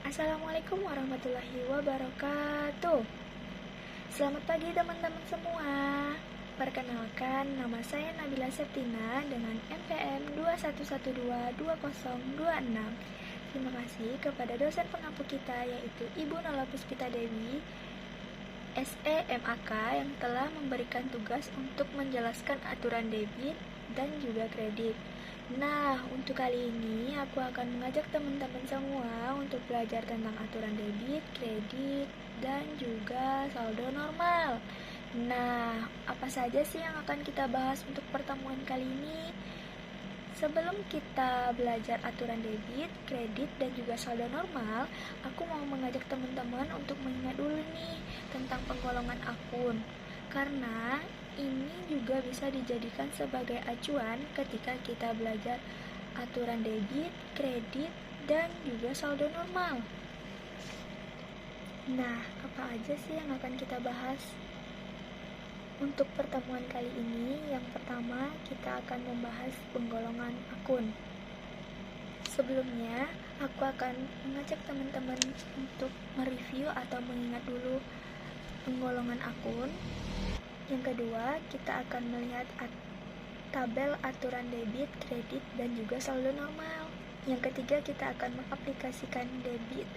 Assalamualaikum warahmatullahi wabarakatuh. Selamat pagi teman-teman semua. Perkenalkan, nama saya Nabila Septina dengan NPM 21122026. Terima kasih kepada dosen pengampu kita yaitu Ibu Nala Puspita Dewi SEMAK yang telah memberikan tugas untuk menjelaskan aturan debit dan juga kredit. Nah, untuk kali ini aku akan mengajak teman-teman semua untuk belajar tentang aturan debit, kredit, dan juga saldo normal. Nah, apa saja sih yang akan kita bahas untuk pertemuan kali ini? Sebelum kita belajar aturan debit, kredit, dan juga saldo normal, aku mau mengajak teman-teman untuk mengingat dulu nih tentang penggolongan akun. Karena ini juga bisa dijadikan sebagai acuan ketika kita belajar aturan debit, kredit, dan juga saldo normal. Nah, apa aja sih yang akan kita bahas? Untuk pertemuan kali ini, yang pertama kita akan membahas penggolongan akun. Sebelumnya, aku akan mengajak teman-teman untuk mereview atau mengingat dulu penggolongan akun. Yang kedua, kita akan melihat tabel aturan debit, kredit, dan juga saldo normal. Yang ketiga, kita akan mengaplikasikan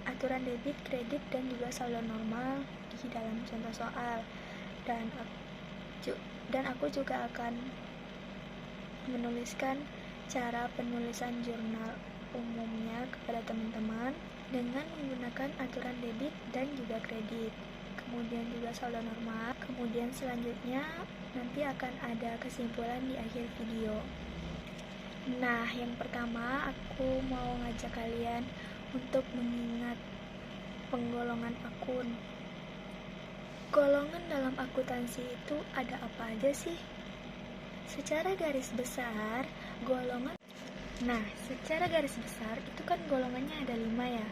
aturan debit, kredit, dan juga saldo normal di dalam contoh soal. Dan aku juga akan menuliskan cara penulisan jurnal umumnya kepada teman-teman dengan menggunakan aturan debit dan juga kredit. Kemudian juga saldo normal. Kemudian selanjutnya nanti akan ada kesimpulan di akhir video. Nah, yang pertama aku mau ngajak kalian untuk mengingat penggolongan akun. Golongan dalam akuntansi itu ada apa aja sih? Secara garis besar itu kan golongannya ada 5 ya.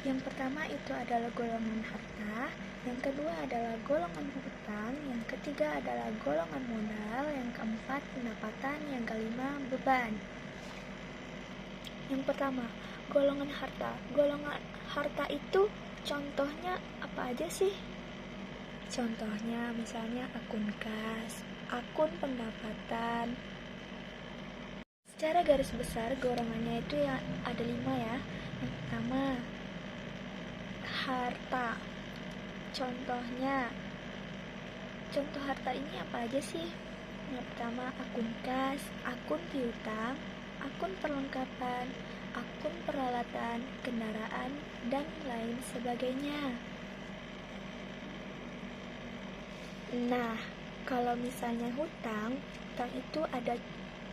Yang pertama itu adalah golongan harta, yang kedua adalah golongan hutang, yang ketiga adalah golongan modal, yang keempat pendapatan, yang kelima beban. Yang pertama, golongan harta. Golongan harta itu contohnya apa aja sih? Contohnya misalnya akun kas, akun pendapatan. Secara garis besar golongannya itu yang ada 5 ya. Yang pertama, harta. Contoh harta ini apa aja sih? Yang pertama akun kas, akun piutang, akun perlengkapan, akun peralatan, kendaraan, dan lain sebagainya. Nah, kalau misalnya hutang itu ada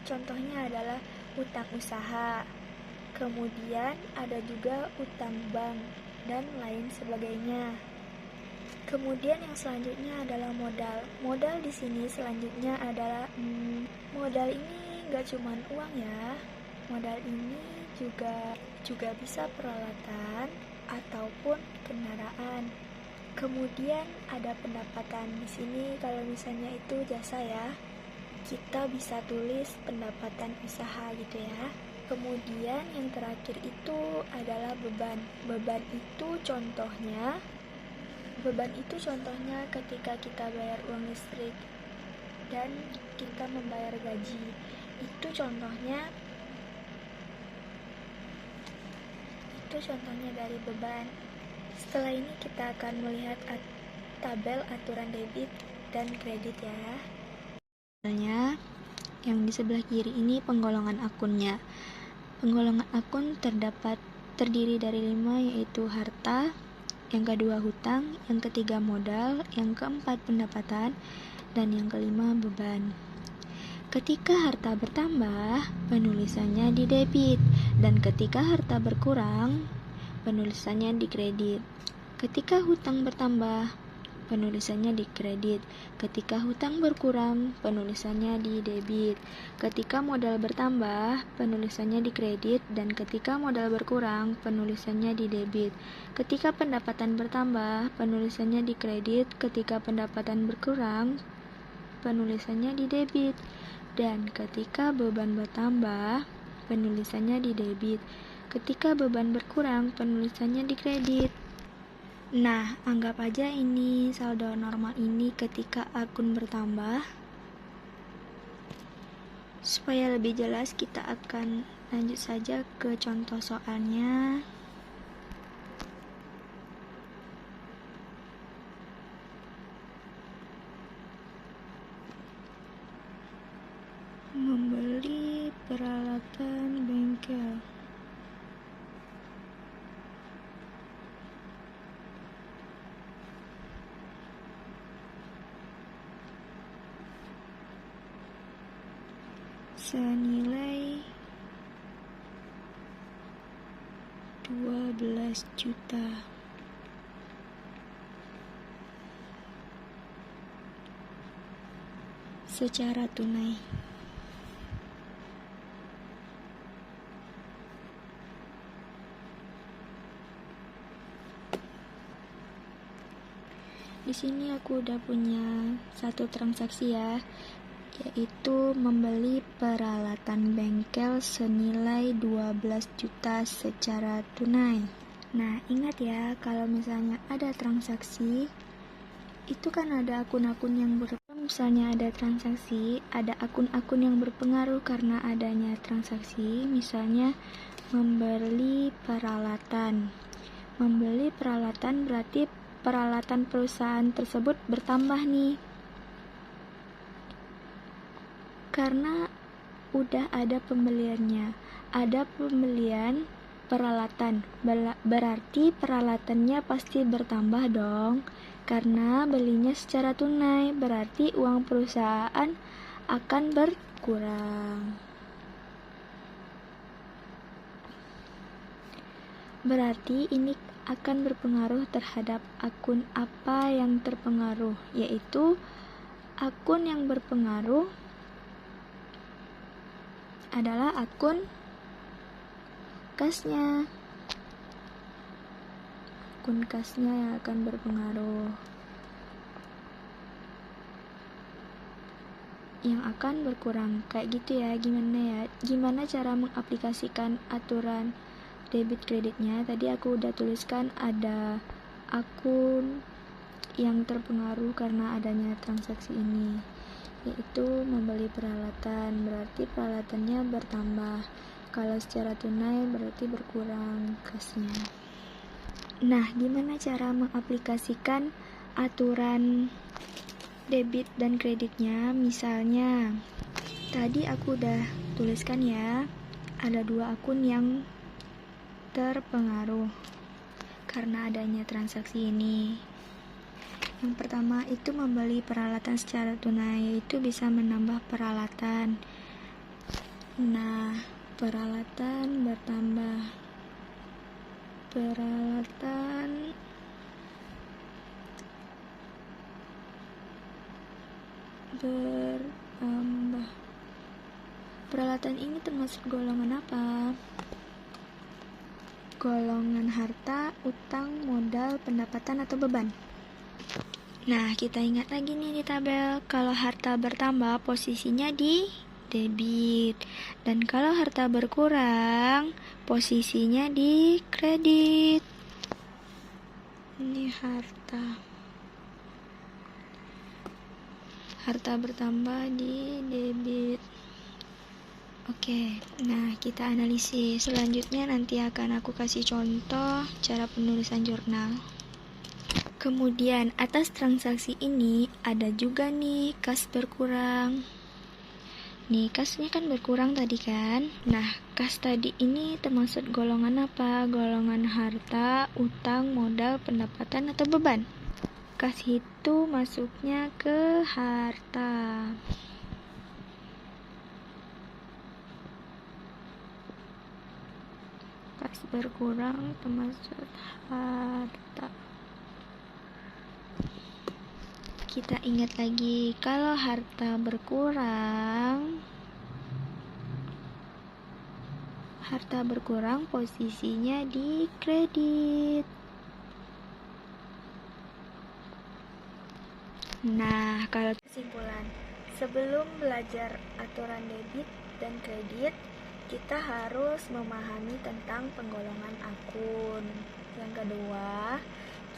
contohnya adalah hutang usaha. Kemudian ada juga hutang bank dan lain sebagainya. Kemudian yang selanjutnya adalah modal. Modal di sini selanjutnya adalah modal ini nggak cuma uang ya. Modal ini juga bisa peralatan ataupun kendaraan. Kemudian ada pendapatan di sini kalau misalnya itu jasa ya. Kita bisa tulis pendapatan usaha gitu ya. Kemudian yang terakhir itu adalah beban. Beban itu contohnya ketika kita bayar uang listrik dan kita membayar gaji. Itu contohnya dari beban. Setelah ini kita akan melihat tabel aturan debit dan kredit ya. Misalnya yang di sebelah kiri ini penggolongan akunnya. Penggolongan akun terdiri dari 5 yaitu harta, yang kedua hutang, yang ketiga modal, yang keempat pendapatan, dan yang kelima beban. Ketika harta bertambah, penulisannya di debit, dan ketika harta berkurang, penulisannya di kredit. Ketika hutang bertambah, penulisannya di kredit. Ketika hutang berkurang, penulisannya di debit. Ketika modal bertambah, penulisannya di kredit, dan ketika modal berkurang, penulisannya di debit. Ketika pendapatan bertambah, penulisannya di kredit. Ketika pendapatan berkurang, penulisannya di debit. Dan ketika beban bertambah, penulisannya di debit. Ketika beban berkurang, penulisannya di kredit. Nah, anggap aja ini saldo normal ini ketika akun bertambah. Supaya lebih jelas, kita akan lanjut saja ke contoh soalnya. Membeli peralatan bengkel. Senilai 12 juta. Secara tunai. Di sini aku udah punya satu transaksi ya, yaitu membeli peralatan bengkel senilai 12 juta secara tunai. Nah, ingat ya, kalau misalnya ada transaksi, itu kan ada akun-akun yang misalnya ada transaksi, ada akun-akun yang berpengaruh karena adanya transaksi, misalnya membeli peralatan. Membeli peralatan berarti peralatan perusahaan tersebut bertambah nih. Karena udah ada pembeliannya. Ada pembelian peralatan. Berarti peralatannya pasti bertambah dong. Karena belinya secara tunai, berarti uang perusahaan akan berkurang. Berarti ini akan berpengaruh terhadap akun apa yang terpengaruh, yaitu akun yang berpengaruh adalah akun kasnya. Akun kasnya yang akan berpengaruh. Yang akan berkurang. Kayak gitu ya, gimana cara mengaplikasikan aturan debit kreditnya. Tadi aku udah tuliskan ada akun yang terpengaruh karena adanya transaksi ini, yaitu membeli peralatan, berarti peralatannya bertambah. Kalau secara tunai berarti berkurang kasnya. Nah, gimana cara mengaplikasikan aturan debit dan kreditnya? Misalnya tadi aku udah tuliskan ya, ada dua akun yang terpengaruh karena adanya transaksi ini. Yang pertama itu membeli peralatan secara tunai, yaitu bisa menambah peralatan. Nah, peralatan bertambah. Peralatan bertambah. Peralatan ini termasuk golongan apa? Golongan harta, utang, modal, pendapatan, atau beban. Nah, kita ingat lagi nih di tabel, kalau harta bertambah posisinya di debit, dan kalau harta berkurang posisinya di kredit. Ini harta bertambah di debit. Oke, nah kita analisis. Selanjutnya nanti akan aku kasih contoh cara penulisan jurnal. Kemudian atas transaksi ini ada juga nih kas berkurang. Nih kasnya kan berkurang tadi kan. Nah, kas tadi ini termasuk golongan apa? Golongan harta, utang, modal, pendapatan, atau beban? Kas itu masuknya ke harta. Kas berkurang termasuk harta. Kita ingat lagi, kalau harta berkurang posisinya di kredit. Nah, kalau kesimpulan, sebelum belajar aturan debit dan kredit, kita harus memahami tentang penggolongan akun. Yang kedua,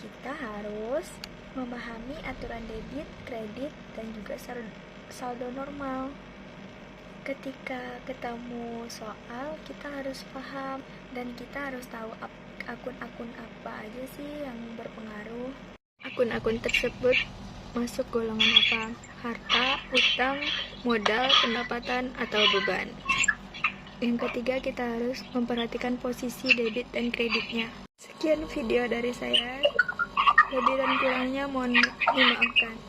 kita harus memahami aturan debit, kredit, dan juga saldo normal. Ketika ketemu soal, kita harus paham dan kita harus tahu akun-akun apa aja sih yang berpengaruh. Akun-akun tersebut masuk golongan apa? Harta, utang, modal, pendapatan, atau beban. Yang ketiga, kita harus memperhatikan posisi debit dan kreditnya. Sekian video dari saya. Lebih dan kurangnya mohon dimaafkan.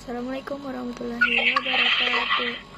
Assalamualaikum warahmatullahi wabarakatuh.